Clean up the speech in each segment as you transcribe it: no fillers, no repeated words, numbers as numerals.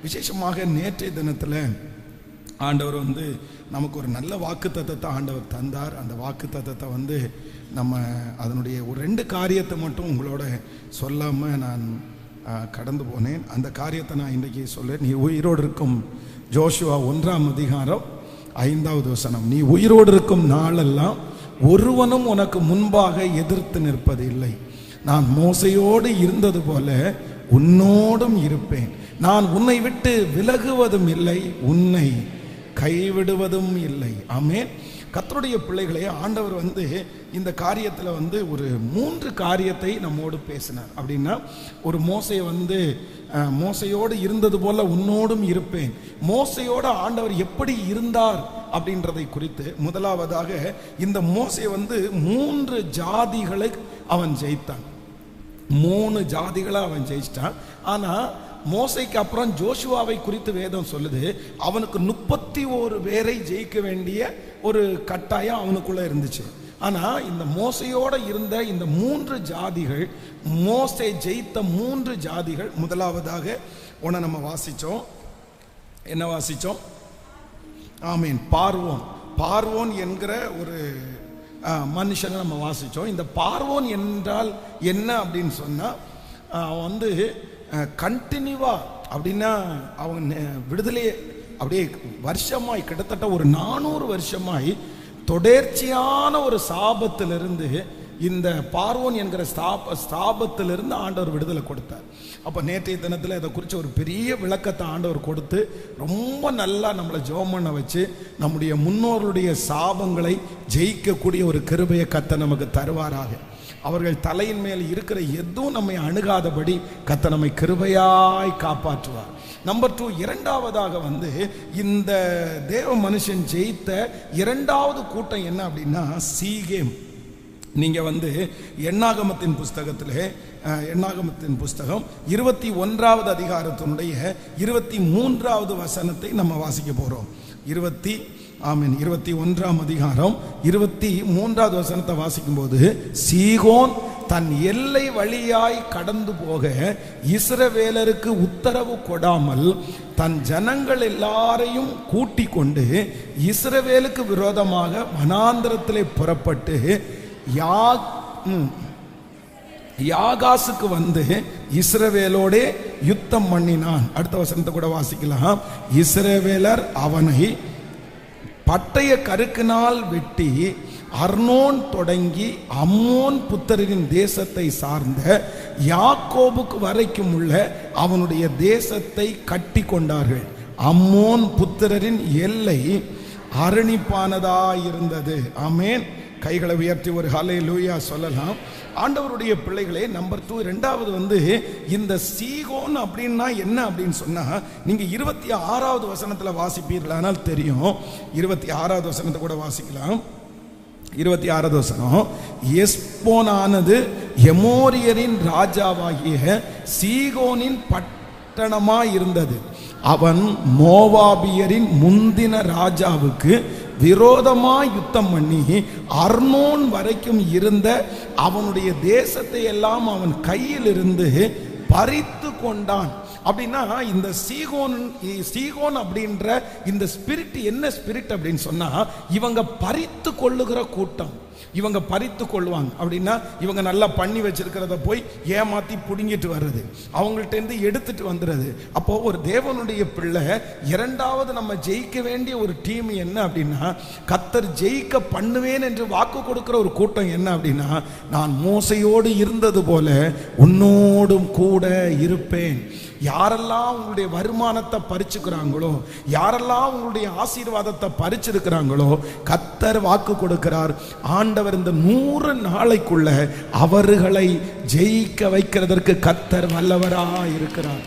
விசேஷமாக நேற்றைய தினத்தில் ஆண்டவர் நமக்கு ஒரு நல்ல வாக்குத்தத்தத்தை ஆண்டவர் தந்தார். அந்த வாக்குத்தத்தத்தை நம்ம அதனுடைய ஒரு 2 காரியத்தை மட்டும் உங்களோட சொல்லாமல் நான் கடந்து போனேன். அந்த காரியத்தை நான் இன்றைக்கி சொல்லேன். நீ உயிரோடு இருக்கும் ஜோஷுவா 1ஆம் அதிகாரம் 5வது வசனம். நீ உயிரோடு இருக்கும் நாளெல்லாம் ஒருவனும் உனக்கு முன்பாக எதிர்த்து நிற்பது இல்லை. நான் மோசையோடு இருந்தது போல உன்னோடும் இருப்பேன். நான் உன்னை விட்டு விலகுவதும் இல்லை, உன்னை கைவிடுவதும் இல்லை. ஆமென். கர்த்தருடைய பிள்ளைகளே, ஆண்டவர் இந்த காரியத்தில் ஒரு 3 காரியத்தை நம்மோடு பேசினார். அப்படின்னா ஒரு மோசையோடு இருந்தது போல உன்னோடும் இருப்பேன். மோசையோடு ஆண்டவர் எப்படி இருந்தார் அப்படின்றதை குறித்து முதலாவதாக இந்த மோசே 3 ஜாதிகளை அவன் ஜெயித்தான். 3 ஜாதிகளை அவன் ஜெயிச்சிட்டான். ஆனால் மோசைக்கு அப்புறம் ஜோஷுவாவை குறித்து வேதம் சொல்லுது, அவனுக்கு 31 பேரை ஜெயிக்க வேண்டிய ஒரு கட்டாயம் அவனுக்குள்ள இருந்துச்சு. ஆனால் இந்த மோசையோடு இருந்த இந்த 3 ஜாதிகள், மோசே ஜெயித்த 3 ஜாதிகள், முதலாவதாக நம்ம வாசித்தோம். என்ன வாசித்தோம்? ஆமீன். பார்வோன் என்கிற ஒரு மனுஷனை நம்ம வாசித்தோம். இந்த பார்வோன் என்றால் என்ன அப்படின்னு சொன்னால், அவன் கண்டினியூவா, அப்படின்னா அவங்க விடுதலை அப்படியே வருஷமாய், கிட்டத்தட்ட ஒரு 400 வருஷமாய் தொடர்ச்சியான ஒரு சாபத்திலிருந்து, இந்த பார்வோன் என்கிற ஸ்தாபத்திலிருந்து ஆண்டவர் விடுதலை கொடுத்தார். அப்போ நேற்றைய தினத்தில் இதை குறித்து ஒரு பெரிய விளக்கத்தை ஆண்டவர் கொடுத்து ரொம்ப நல்லா நம்மளை ஜெபம் பண்ண வச்சு நம்முடைய முன்னோர்களுடைய சாபங்களை ஜெயிக்கக்கூடிய ஒரு கிருபையை கர்த்தர் நமக்கு தருவாராக. அவர்கள் தலையின் மேல் இருக்கிற எதுவும் நம்மை அணுகாதபடி கர்த்தர் நம்மை கிருபையாய் காப்பாற்றுவார். நம்பர் 2, இரண்டாவதாக இந்த தேவ மனுஷன் ஜெயித்த 2வது கூட்டம் என்ன அப்படின்னா சீகேம். நீங்கள் எண்ணாகமத்தின் புஸ்தகம் 21வது அதிகாரத்தினுடைய 23வது வசனத்தை நம்ம வாசிக்க போகிறோம். 21ஆம் அதிகாரம் 23வது வசனத்தை வாசிக்கும் போது, சீகோன் தன் எல்லை வழியாய் கடந்து போக இஸ்ரவேலருக்கு உத்தரவு கொடாமல் தன் ஜனங்கள் எல்லாரையும் கூட்டிக் கொண்டு இஸ்ரவேலுக்கு விரோதமாக வனாந்திரத்திலே புறப்பட்டு யாகாசுக்கு இஸ்ரவேலோட யுத்தம் பண்ணினான். அடுத்த வசனத்தை கூட வாசிக்கலாம். இஸ்ரவேலர் அவனை பட்டய கருக்கினால் வெட்டி அர்னோன் தொடங்கி அம்மோன் புத்திரரின் தேசத்தை சார்ந்த யாக்கோபுக்கு வரைக்கும் உள்ள அவனுடைய தேசத்தை கட்டி கொண்டார்கள். அம்மோன் புத்திரரின் எல்லை அரணிப்பானதாயிருந்தது. ஆமென். கைகளை உயர்த்தி ஒரு ஹல்லேலூயா சொல்லலாம். ஆண்டவருடைய பிள்ளைகளே, நம்பர் 2, இரண்டாவது இந்த சீகோன் அப்படின்னா என்ன அப்படின்னு சொன்னா, நீங்க 26வது வசனத்துல வாசிப்பீர்களானால் தெரியும். 26வது வசனத்தை கூட வாசிக்கலாம். 26வது வசனம், எஸ்போனானது எமோரியரின் ராஜாவாகிய சீகோனின் பட்டணமாய் இருந்தது. அவன் மோவாபியரின் முந்தின ராஜாவுக்கு விரோதமாய் யுத்தம் பண்ணி அர்னோன் வரைக்கும் இருந்த அவனுடைய தேசத்தை எல்லாம் அவன் கையில் இருந்து பறித்து கொண்டான். அப்படின்னா இந்த சீகோன் அப்படின்ற இந்த ஸ்பிரிட் என்ன ஸ்பிரிட் அப்படின்னு சொன்னா, இவங்க பறித்து கொள்ளுகிற கூட்டம். இவங்க பறித்து கொள்வாங்க. அப்படின்னா இவங்க நல்லா பண்ணி வச்சிருக்கிறத போய் ஏமாத்தி புடுங்கிட்டு வர்றது, அவங்கள்ட்ட இருந்து எடுத்துட்டு வந்துடுறது. அப்போ ஒரு தேவனுடைய பிள்ளை, இரண்டாவது நம்ம ஜெயிக்க வேண்டிய ஒரு டீம் என்ன அப்படின்னா, கர்த்தர் ஜெயிக்க பண்ணுவேன் என்று வாக்கு கொடுக்கிற ஒரு கூட்டம் என்ன அப்படின்னா, நான் மோசையோடு இருந்தது போல உன்னோடும் கூட இருப்பேன். யாரெல்லாம் உங்களுடைய வருமானத்தை பறிச்சுக்கிறாங்களோ, யாரெல்லாம் உங்களுடைய ஆசீர்வாதத்தை பறிச்சிருக்கிறாங்களோ, கர்த்தர் வாக்கு கொடுக்கிறார், ஆண்டவர் இந்த 100 நாளைக்குள்ள அவர்களை ஜெயிக்க வைக்கிறதற்கு கர்த்தர் வல்லவராய் இருக்கிறார்.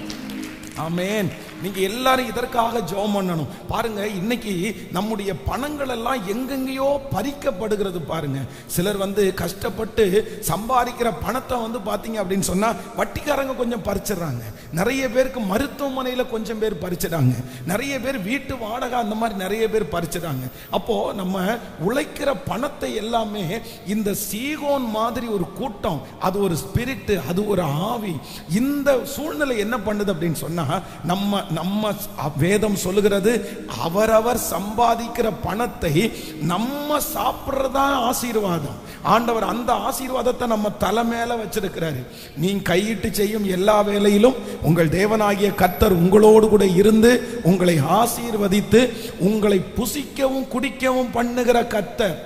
ஆமென். நீங்க எல்லாரும் இதற்காக ஜெபம் பண்ணணும். பாருங்க, இன்னைக்கு நம்முடைய பணங்கள் எல்லாம் எங்கெங்கேயோ பறிக்கப்படுகிறது. பாருங்க, சிலர் கஷ்டப்பட்டு சம்பாதிக்கிற பணத்தை பாத்தீங்க அப்படின்னு சொன்னா வட்டிக்காரங்க கொஞ்சம் பறிச்சிடறாங்க. நிறைய பேருக்கு மருத்துவமனையில கொஞ்சம் பேர் பறிச்சிடாங்க. நிறைய பேர் வீட்டு வாடகை அந்த மாதிரி நிறைய பேர் பறிச்சிடாங்க. அப்போ நம்ம உழைக்கிற பணத்தை எல்லாமே இந்த சீகோன் மாதிரி ஒரு கூட்டம், அது ஒரு ஸ்பிரிட், அது ஒரு ஆவி. இந்த சூழ்நிலை என்ன பண்ணுது அப்படின்னு சொன்னா, நம்ம நம்ம வேதம் சொல்லுகிறது, அவரவர் சம்பாதிக்கிற பணத்தை நம்ம சாப்பிட்றதா ஆசீர்வாதம். ஆண்டவர் அந்த ஆசீர்வாதத்தை நம்ம தலை மேல வச்சிருக்கிறாரு. நீங்க கையிட்டு செய்யும் எல்லா வேலையிலும் உங்கள் தேவனாகிய கர்த்தர் உங்களோடு கூட இருந்து உங்களை ஆசீர்வதித்து உங்களை புசிக்கவும் குடிக்கவும் பண்ணுகிற கர்த்தர்.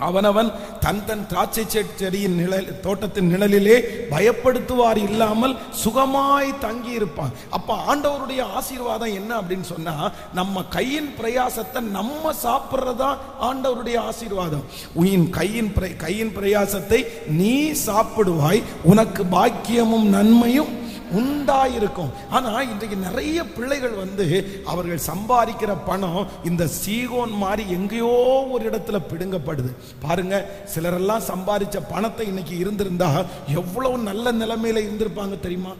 அவனவன் தன் தன் திராட்சை செடியின் தோட்டத்தின் நிழலிலே பயப்படுத்துவார் இல்லாமல் சுகமாய் தங்கி இருப்பான். அப்ப ஆண்டவருடைய ஆசீர்வாதம் என்ன அப்படின்னு சொன்னா, நம்ம கையின் பிரயாசத்தை நம்ம சாப்பிட்றதா ஆண்டவருடைய ஆசீர்வாதம். உன் கையின் பிரயாசத்தை நீ சாப்பிடுவாய், உனக்கு பாக்கியமும் நன்மையும் உண்டாயிருக்கும். ஆனா இன்றைக்கு நிறைய பிள்ளைகள் அவர்கள் சம்பாதிக்கிற பணம் இந்த சீகோன் மாதிரி எங்கேயோ ஒரு இடத்துல பிடுங்கப்படுது. பாருங்க, சிலரெல்லாம் சம்பாதிச்ச பணத்தை இன்னைக்கு இருந்திருந்தா எவ்வளவு நல்ல நிலைமையில இருந்திருப்பாங்க தெரியுமா?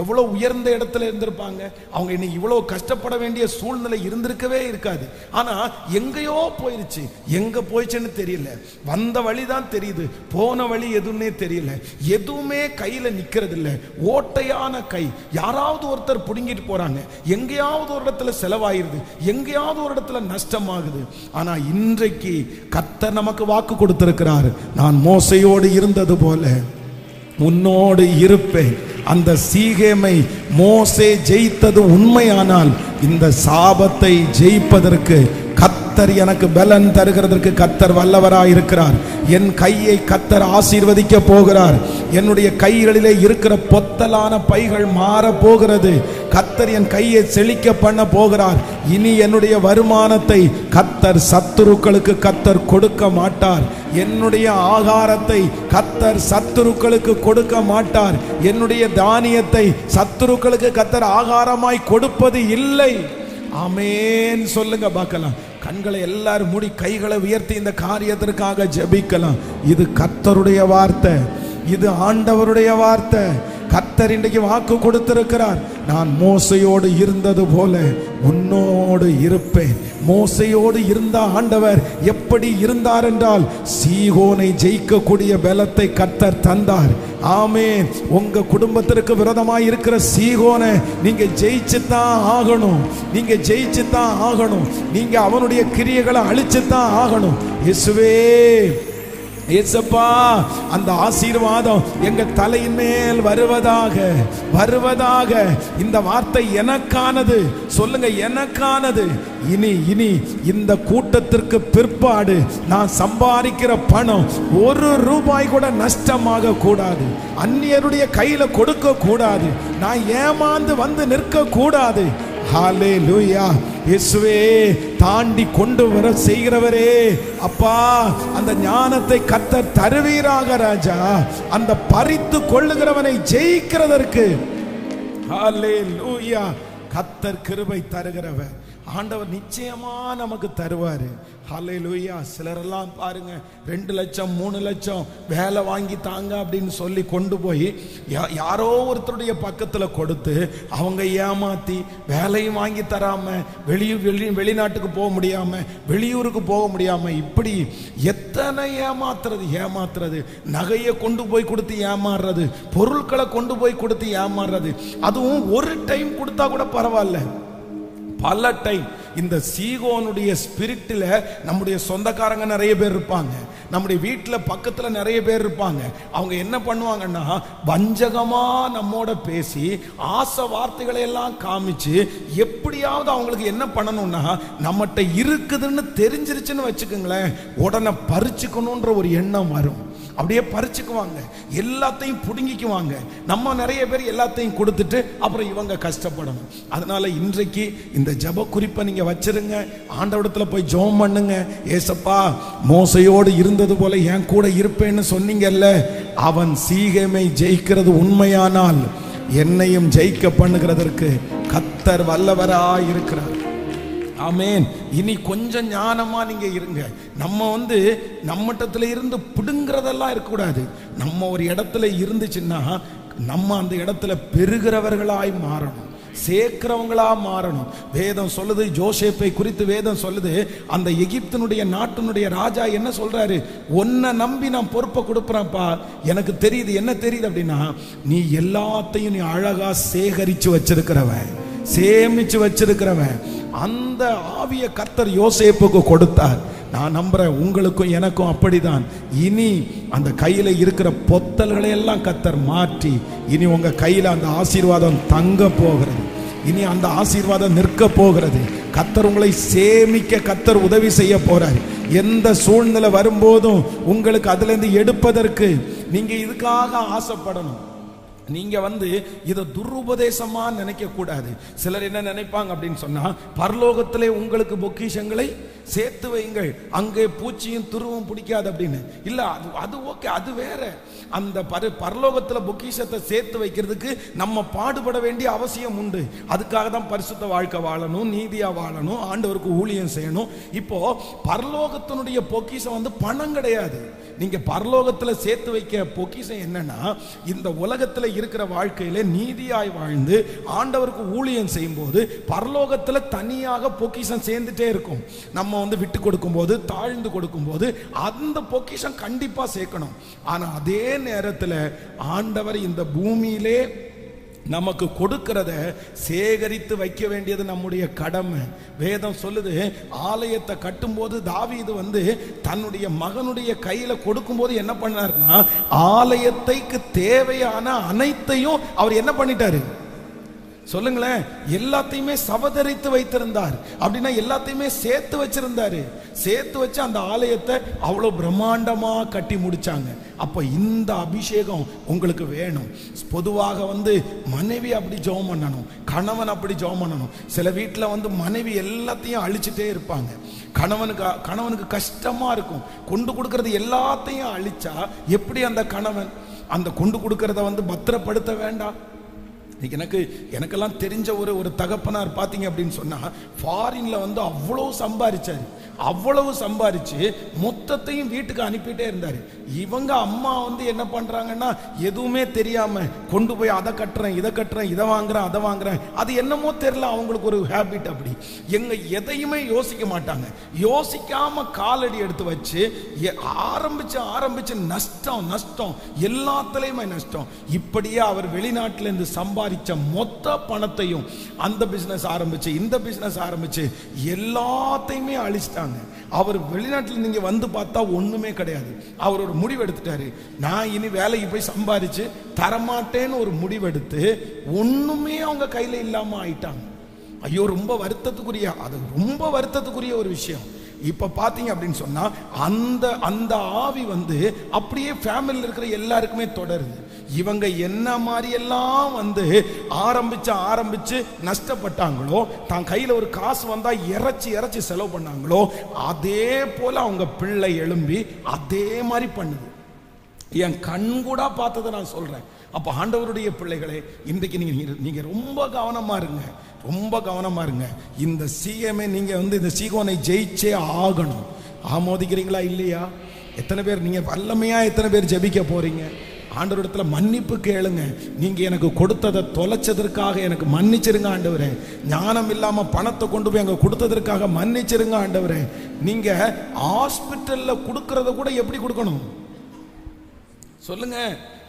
எவ்வளவு உயர்ந்த இடத்துல இருந்திருப்பாங்க. அவங்க இன்னைக்கு இவ்வளவு கஷ்டப்பட வேண்டிய சூழ்நிலை இருந்திருக்கவே இருக்காது. ஆனா எங்கேயோ போயிருச்சு. எங்க போயிடுச்சுன்னு தெரியல. வந்த வழிதான் தெரியுது, போன வழி எதுவுமே தெரியல. எதுவுமே கையில நிக்கிறது இல்லை. ஓட்டையான கை. யாராவது ஒருத்தர் புடுங்கிட்டு போறாங்க, எங்கேயாவது ஒரு இடத்துல செலவாயிருது, எங்கேயாவது ஒரு இடத்துல நஷ்டமாகுது. ஆனா இன்றைக்கு கர்த்தர் நமக்கு வாக்கு கொடுத்திருக்கிறார், நான் மோசையோடு இருந்தது போல உன்னோடு இருப்பேன். அந்த சீகேமை மோசே ஜெயித்தது உண்மையானால் இந்த சாபத்தை ஜெயிப்பதற்கு கர்த்தர் எனக்கு பலன் தருகிறதற்கு கர்த்தர் வல்லவராய் இருக்கிறார். என் கையை கர்த்தர் ஆசீர்வதிக்க போகிறார். என்னுடைய கைகளிலே இருக்கிற பொத்தலான பைகள் மாற போகிறது. கர்த்தர் என் கையை செழிக்க பண்ண போகிறார். இனி என்னுடைய வருமானத்தை கர்த்தர் சத்துருக்களுக்கு கர்த்தர் கொடுக்க மாட்டார். என்னுடைய ஆகாரத்தை கர்த்தர் சத்துருக்களுக்கு கொடுக்க மாட்டார். என்னுடைய தானியத்தை சத்துருக்களுக்கு கர்த்தர் ஆகாரமாய் கொடுப்பது இல்லை. ஆமென் சொல்லுங்க பார்க்கலாம். கண்களை எல்லாரும் மூடி கைகளை உயர்த்தி இந்த காரியத்திற்காக ஜெபிக்கலாம். இது கர்த்தருடைய வார்த்தை, இது ஆண்டவருடைய வார்த்தை. கர்த்தர் இன்றைக்கு வாக்கு கொடுத்திருக்கிறார், நான் மோசையோடு இருந்தது போல உன்னோடு இருப்பேன். மோசையோடு இருந்த ஆண்டவர் எப்படி இருந்தார் என்றால் சீகோனை ஜெயிக்கக்கூடிய பலத்தை கர்த்தர் தந்தார். ஆமென். உங்க குடும்பத்திற்கு விரோதமாய் இருக்கிற சீகோனை நீங்க ஜெயிச்சுதான் ஆகணும். நீங்க ஜெயிச்சுதான் ஆகணும். நீங்க அவனுடைய கிரியைகளை அழிச்சுதான் ஆகணும். இயேசுவே, ஏசப்பா, அந்த ஆசீர்வாதம் எங்க தலையின் மேல் வருவதாக வருவதாக. இந்த வார்த்தை எனக்கானது. சொல்லுங்க, எனக்கானது. இனி இனி இந்த கூட்டத்திற்கு பிற்பாடு நான் சம்பாதிக்கிற பணம் ஒரு ரூபாய் கூட நஷ்டமாக கூடாது. அந்நியருடைய கையில கொடுக்க கூடாது. நான் ஏமாந்து வந்து நிற்க கூடாது. ஹல்லேலூயா. இயேசுவே, தாண்டி கொண்டு வர செய்கிறவரே, அப்பா, அந்த ஞானத்தை கர்த்தர் தருவீராக ராஜா. அந்த பறித்து கொள்ளுகிறவனை ஜெயிக்கிறதற்கு ஹல்லேலூயா. கர்த்தர் கிருபை தருகிறவர். ஆண்டவர் நிச்சயமா நமக்கு தருவாரு. ஹல்லேலூயா. சிலரெல்லாம் பாருங்க, 2 லட்சம் 3 லட்சம் வேலை வாங்கி தாங்க அப்படின்னு சொல்லி கொண்டு போய் யாரோ ஒருத்தருடைய பக்கத்துல கொடுத்து அவங்க ஏமாத்தி வேலையும் வாங்கி தராம வெளிநாட்டுக்கு போக முடியாம வெளியூருக்கு போக முடியாம இப்படி எத்தனை ஏமாத்துறது. நகையை கொண்டு போய் கொடுத்து ஏமாறுறது, பொருட்களை கொண்டு போய் கொடுத்து ஏமாறுறது. அதுவும் ஒரு டைம் கொடுத்தா கூட பரவாயில்ல, பல டைம். இந்த சீகோனுடைய ஸ்பிரிட்ல நம்முடைய சொந்தக்காரங்க நிறைய பேர் இருப்பாங்க, நம்முடைய வீட்டில் பக்கத்துல நிறைய பேர் இருப்பாங்க. அவங்க என்ன பண்ணுவாங்கன்னா, வஞ்சகமா நம்மோட பேசி ஆசை வார்த்தைகளை எல்லாம் காமிச்சு எப்படியாவது அவங்களுக்கு என்ன பண்ணணும்னா, நம்மகிட்ட இருக்குதுன்னு தெரிஞ்சிருச்சுன்னு வச்சுக்கோங்களேன், உடனே பறிச்சுக்கணுன்ற ஒரு எண்ணம் வரும். அப்படியே பறிச்சுக்குவாங்க, எல்லாத்தையும் புடுங்கிக்குவாங்க. நம்ம நிறைய பேர் எல்லாத்தையும் கொடுத்துட்டு அப்புறம் இவங்க கஷ்டப்படணும். அதனால இன்றைக்கு இந்த ஜெப குறிப்பை நீங்க வச்சிருங்க. ஆண்டவரிடத்துல போய் ஜெபம் பண்ணுங்க. ஏசப்பா, மோசையோடு இருந்தது போல என் கூட இருப்பேன்னு சொன்னீங்கல்ல, அவன் சீகேமை ஜெயிக்கிறது உண்மையானால் என்னையும் ஜெயிக்க பண்ணுகிறதற்கு கர்த்தர் வல்லவராய் இருக்கிறார். ஆமென். இனி கொஞ்சம் ஞானமா நீங்க இருங்க. நம்ம நம்மட்டத்துல இருந்து பிடுங்கிறதெல்லாம் இருக்கக்கூடாது. நம்ம ஒரு இடத்துல இருந்துச்சுன்னா நம்ம அந்த இடத்துல பெறுகிறவர்களாய் மாறணும், சேர்க்கிறவங்களா மாறணும். வேதம் சொல்லுது, ஜோசேப்பை குறித்து வேதம் சொல்லுது, அந்த எகிப்தினுடைய நாட்டினுடைய ராஜா என்ன சொல்றாரு, உன்னை நம்பி நான் பொறுப்பை கொடுப்பேன்ப்பா, எனக்கு தெரியுது. என்ன தெரியுது அப்படின்னா, நீ எல்லாத்தையும் நீ அழகா சேகரிச்சு வச்சிருக்கிறவன், சேமிச்சு வச்சிருக்கிறவன். அந்த ஆவிய கர்த்தர் யோசேப்புக்கு கொடுத்தார். நான் நம்புறேன் உங்களுக்கும் எனக்கும் அப்படிதான். இனி அந்த கையில இருக்கிற பொத்தல்களை எல்லாம் கர்த்தர் மாற்றி, இனி உங்க கையில அந்த ஆசீர்வாதம் தங்க போகிறது. இனி அந்த ஆசீர்வாதம் நிற்க போகிறது. கர்த்தர் உங்களை சேமிக்க கர்த்தர் உதவி செய்ய போறார். எந்த சூழ்நிலை வரும்போதும் உங்களுக்கு அதுல இருந்து எடுப்பதற்கு நீங்க இதுக்காக ஆசைப்படணும். நீங்க இதை துருபதேசமா நினைக்க கூடாது. சிலர் என்ன நினைப்பாங்க அப்படின்னு சொன்னா, பரலோகத்திலே உங்களுக்கு பொக்கிஷங்களை சேர்த்து வைங்கள், அங்கே பூச்சியும் துருவும் பிடிக்காது அப்படின்னு. இல்ல, அது ஓகே, அது வேற. அந்த பரலோகத்துல பொக்கிஷத்தை சேர்த்து வைக்கிறதுக்கு நம்ம பாடுபட வேண்டிய அவசியம் உண்டு. அதுக்காக தான் பரிசுத்த வாழ்க்கை வாழணும், நீதியா வாழணும், ஆண்டவருக்கு ஊழியம் செய்யணும். இப்போ பரலோகத்தினுடைய பொக்கிஷம் பணம் கிடையாது. நீங்க பரலோகத்துல சேர்த்து வைக்க பொக்கிஷம் என்னன்னா, இந்த உலகத்துல இருக்கிற வாழ்க்கையில நீதியாய் வாழ்ந்து ஆண்டவருக்கு ஊழியம் செய்யும் போது பரலோகத்துல தனியாக பொக்கிஷம் சேர்ந்துட்டே இருக்கும். நம்ம விட்டு கொடுக்கும் போது, தாழ்ந்து கொடுக்கும் போது அந்த பொக்கிஷம் கண்டிப்பா சேர்க்கணும். ஆனா அதே நேரத்தில் ஆண்டவர் இந்த பூமியிலே நமக்கு கொடுக்கிறத சேகரித்து வைக்க வேண்டியது நம்முடைய கடமை. வேதம் சொல்லுது, ஆலயத்தை கட்டும்போது தாவீது தன்னுடைய மகனுடைய கையில கொடுக்கும்போது என்ன பண்ணார்னா, ஆலயத்துக்கு தேவையான அனைத்தையும் அவர் என்ன பண்ணிட்டாரு சொல்லுங்களேன்? எல்லாத்தையுமே சவதரித்து வைத்திருந்தார். அப்படின்னா எல்லாத்தையுமே சேர்த்து வச்சிருந்தாரு. சேர்த்து வச்சு அந்த ஆலயத்தை அவ்வளவு பிரம்மாண்டமா கட்டி முடிச்சாங்க. அப்ப இந்த அபிஷேகம் உங்களுக்கு வேணும். பொதுவாக மனைவி அப்படி ஜெபம் பண்ணணும், கணவன் அப்படி ஜெபம் பண்ணணும். சில வீட்டில் மனைவி எல்லாத்தையும் அழிச்சுட்டே இருப்பாங்க. கணவனுக்கு கஷ்டமா இருக்கும். கொண்டு கொடுக்கறது எல்லாத்தையும் அழிச்சா எப்படி அந்த கணவன் அந்த கொண்டு கொடுக்கறத பத்திரப்படுத்த வேண்டாம்? எனக்கெல்லாம் தெரிஞ்ச ஒரு தகப்பனார் பார்த்தீங்க அப்படின்னு சொன்னா, ஃபாரின்ல அவ்வளவு சம்பாதிச்சாரு. அவ்வளவு சம்பாதிச்சு மொத்தத்தையும் வீட்டுக்கு அனுப்பிட்டே இருந்தாரு. இவங்க அம்மா என்ன பண்றாங்கன்னா, எதுவுமே தெரியாம கொண்டு போய் அதை கட்டுறேன், இதை கட்டுறேன், இதை வாங்குறேன், அதை வாங்குறேன். அது என்னமோ தெரியல, அவங்களுக்கு ஒரு ஹேபிட். அப்படி எதையுமே யோசிக்க மாட்டாங்க. யோசிக்காம காலடி எடுத்து வச்சு ஆரம்பிச்சு நஷ்டம் நஷ்டம், எல்லாத்துலயுமே நஷ்டம். இப்படியே அவர் வெளிநாட்டில இருந்து சம்பாதிச்ச மொத்த பணத்தையும் அந்த பிசினஸ் ஆரம்பிச்சு, இந்த பிசினஸ் ஆரம்பிச்சு எல்லாத்தையுமே அழிச்சிட்டாங்க. அவர் வெளிநாட்டில் நீங்க பார்த்தா ஒண்ணுமே கிடையாது. அவர் ஒரு முடிவு எடுத்துட்டாரு, நான் இனி வேலைக்கு போய் சம்பாதிச்சு தரமாட்டேன்னு ஒரு முடிவெடுத்து ஒண்ணுமே அவங்க கையில இல்லாம ஆயிட்டாங்க. ஐயோ, ரொம்ப வருத்தத்துக்குரிய ஒரு விஷயம். இப்ப பாத்தீங்க அப்படின்னு சொன்னா, அந்த ஆவி அப்படியே ஃபேமிலியில் இருக்கிற எல்லாருக்குமே தொடருது. இவங்க என்ன மாதிரி எல்லாம் ஆரம்பிச்சு நஷ்டப்பட்டாங்களோ, தான் கையில ஒரு காசு வந்தா இறைச்சி செலவு பண்ணாங்களோ, அதே போல அவங்க பிள்ளை எழும்பி அதே மாதிரி பண்ணுது. என் கண் கூட பார்த்ததை நான் சொல்றேன். அப்ப ஆண்டவருடைய பிள்ளைகளே, இன்றைக்கு நீங்க ரொம்ப கவனமா இருங்க, ரொம்ப கவனமா இருங்க. இந்த சிஎம்ஏ நீங்க இந்த சீகோனை ஜெயிச்சே ஆகணும். ஆமோதிக்கிறீங்களா இல்லையா? எத்தனை பேர் நீங்க வல்லமையா எத்தனை பேர் ஜெபிக்க போறீங்க? ஆண்டவரிடத்துல மன்னிப்பு கேளுங்க. நீங்க எனக்கு கொடுத்ததை தொலைச்சதற்காக எனக்கு மன்னிச்சிருங்க ஆண்டவரே. ஞானம் இல்லாம பணத்தை கொண்டு போய் அங்க கொடுத்ததற்காக மன்னிச்சிருங்க ஆண்டவரே. நீங்க ஹாஸ்பிட்டல்ல கொடுக்கறத கூட எப்படி கொடுக்கணும் சொல்லுங்க?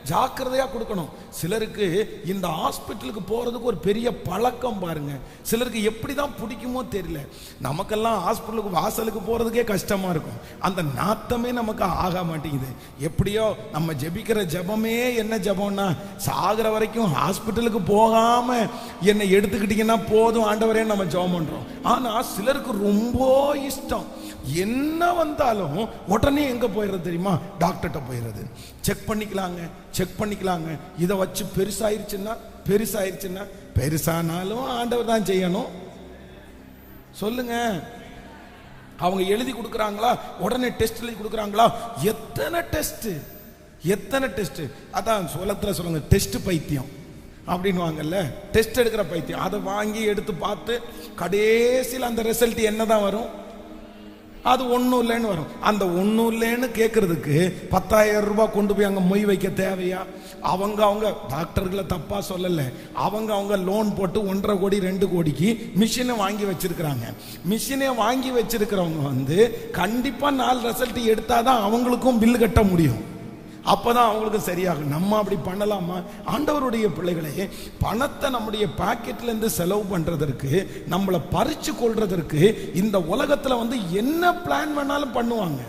ஜாக்கிரதையா கொடுக்கணும். சிலருக்கு இந்த ஹாஸ்பிட்டலுக்கு போறதுக்கு ஒரு பெரிய பழக்கம் பாருங்க. சிலருக்கு எப்படிதான் பிடிக்குமோ தெரியல. நமக்கெல்லாம் ஹாஸ்பிட்டலுக்கு வாசலுக்கு போறதுக்கே கஷ்டமா இருக்கும். அந்த நாத்தமே நமக்கு ஆக மாட்டேங்குது. எப்படியோ நம்ம ஜெபிக்கிற ஜெபமே என்ன ஜெபம்னா, சாகிற வரைக்கும் ஹாஸ்பிட்டலுக்கு போகாம என்னை எடுத்துக்கிட்டீங்கன்னா போதும் ஆண்டவரே நம்ம ஜெபம் பண்றோம். ஆனா சிலருக்கு ரொம்ப இஷ்டம், என்ன வந்தாலும் உடனே எங்க போயிடுறது தெரியுமா? டாக்டர்கிட்ட போயிடுறது. செக் பண்ணிக்கலாங்க. இதை வச்சு பெருசாயிருச்சுன்னா பெருசானாலும் ஆண்டவர் தான் செய்யணும். சொல்லுங்க. அவங்க எழுதி கொடுக்குறாங்களா, உடனே டெஸ்ட் எழுதி கொடுக்குறாங்களா? எத்தனை டெஸ்ட். அதான் சொல்லுங்க, டெஸ்ட் பைத்தியம் அப்படின்வாங்கல்ல, டெஸ்ட் எடுக்கிற பைத்தியம். அதை வாங்கி எடுத்து பார்த்து கடைசியில் அந்த ரிசல்ட் என்னதான் வரும்? அது ஒன்றும் இல்லைன்னு வரும். அந்த ஒன்றும் இல்லைன்னு கேட்கறதுக்கு 10,000 ரூபாய் கொண்டு போய் அங்கே மொய் வைக்க தேவையா? அவங்க டாக்டர்களை தப்பா சொல்லல, அவங்க லோன் போட்டு 1.5 கோடி 2 கோடிக்கு மிஷினை வாங்கி வச்சிருக்கிறாங்க. மிஷினை வாங்கி வச்சிருக்கிறவங்க கண்டிப்பா 4 ரிசல்ட் எடுத்தாதான் அவங்களுக்கும் பில்லு கட்ட முடியும். அப்பதான் அவங்களுக்கு சரியாகும். நம்ம அப்படி பண்ணலாமா? ஆண்டவருடைய பிள்ளைகளே, பணத்தை நம்முடைய பாக்கெட்ல இருந்து செலவு பண்றதற்கு, நம்மளை பறிச்சு கொள்றதற்கு இந்த உலகத்துல என்ன பிளான் வேணாலும் பண்ணுவாங்க.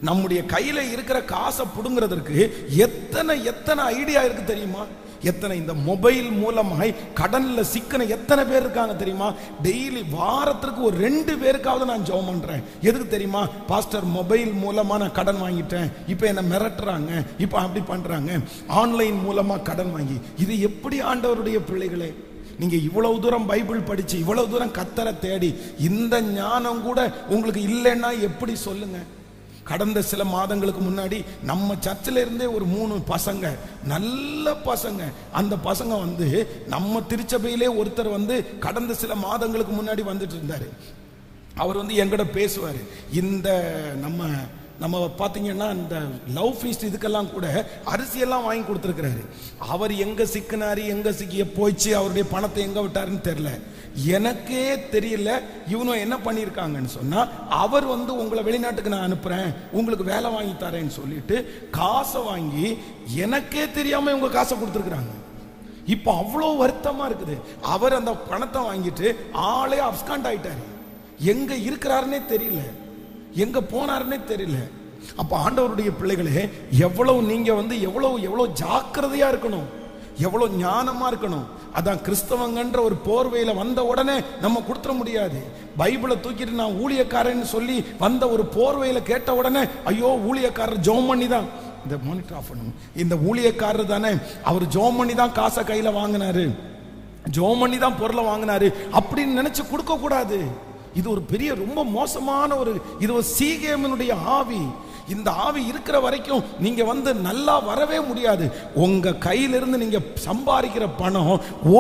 நம்முடைய கையில இருக்கிற காசை புடுங்கிறதற்கு எத்தனை எத்தனை ஐடியா இருக்கு தெரியுமா? எத்தனை இந்த மொபைல் மூலமாய் கடன்ல சிக்கன எத்தனை பேர் இருக்காங்க தெரியுமா? டெய்லி வாரத்திற்கு ஒரு 2 பேருக்காவது நான் ஜெபம் பண்றேன். எதுக்கு தெரியுமா? பாஸ்டர், மொபைல் மூலமா நான் கடன் வாங்கிட்டேன், இப்ப என்ன மிரட்டுறாங்க, இப்ப அப்படி பண்றாங்க, ஆன்லைன் மூலமா கடன் வாங்கி. இது எப்படி ஆண்டவருடைய பிள்ளைகளே? நீங்க இவ்வளவு தூரம் பைபிள் படிச்சு, இவ்வளவு தூரம் கர்த்தரை தேடி, இந்த ஞானம் கூட உங்களுக்கு இல்லைன்னா எப்படி சொல்லுங்க? கடந்த சில மாதங்களுக்கு முன்னாடி நம்ம சர்ச்சில் இருந்தே ஒரு 3 பசங்க, நல்ல பசங்க, அந்த பசங்க நம்ம திருச்சபையிலே ஒருத்தர் கடந்த சில மாதங்களுக்கு முன்னாடி வந்துட்டு இருந்தாரு. அவர் எங்கிட்ட பேசுவார். இந்த நம்ம பார்த்தீங்கன்னா இந்த லவ் ஃபீஸ்ட் இதுக்கெல்லாம் கூட அரிசியெல்லாம் வாங்கி கொடுத்துருக்கிறாரு. அவர் எங்க சிக்கினாரு, எங்க சிக்கிய போயிச்சு, அவருடைய பணத்தை எங்க விட்டாருன்னு தெரியல, எனக்கே தெரியல. இவனும் என்ன பண்ணியிருக்காங்கன்னு சொன்னா, அவர் உங்களை வெளிநாட்டுக்கு நான் அனுப்புறேன், உங்களுக்கு வேலை வாங்கி தரேன்னு சொல்லிட்டு காசை வாங்கி எனக்கே தெரியாம இவங்க காசை கொடுத்துருக்குறாங்க. இப்போ அவ்வளோ வருத்தமா இருக்குது. அவர் அந்த பணத்தை வாங்கிட்டு ஆளே அப்ஸ்காண்ட் ஆயிட்டாரு. எங்க இருக்கிறாருன்னே தெரியல, எங்க போனாருன்னே தெரியல. அப்ப ஆண்டவருடைய பிள்ளைகளே, எவ்வளவு நீங்க எவ்வளவு ஜாக்கிரதையா இருக்கணும், எவ்வளவு ஞானமா இருக்கணும். அதான் கிறிஸ்தவங்கன்ற ஒரு போர்வையில வந்த உடனே நம்ம கொடுத்துட முடியாது. பைபிளை தூக்கிட்டு நான் ஊழியக்காரன்னு சொல்லி வந்த ஒரு போர்வையில கேட்ட உடனே, ஐயோ ஊழியக்காரர் ஜெபம் பண்ணி தான், இந்த மானிட்டர் ஆஃப் பண்ணுங்க, இந்த ஊழியக்காரர் தானே, அவர் ஜெபம் பண்ணி தான் காசை கையில வாங்கினாரு, ஜெபம் பண்ணி தான் பொருளை வாங்கினாரு அப்படின்னு நினைச்சு கொடுக்க கூடாது. இது ஒரு பெரிய ரொம்ப மோசமான இது ஒரு சீகேமனுடைய ஆவி. இந்த ஆவி இருக்கிற வரைக்கும் நீங்க நல்லா வரவே முடியாது. உங்க கையிலிருந்து நீங்க சம்பாதிக்கிற பணம்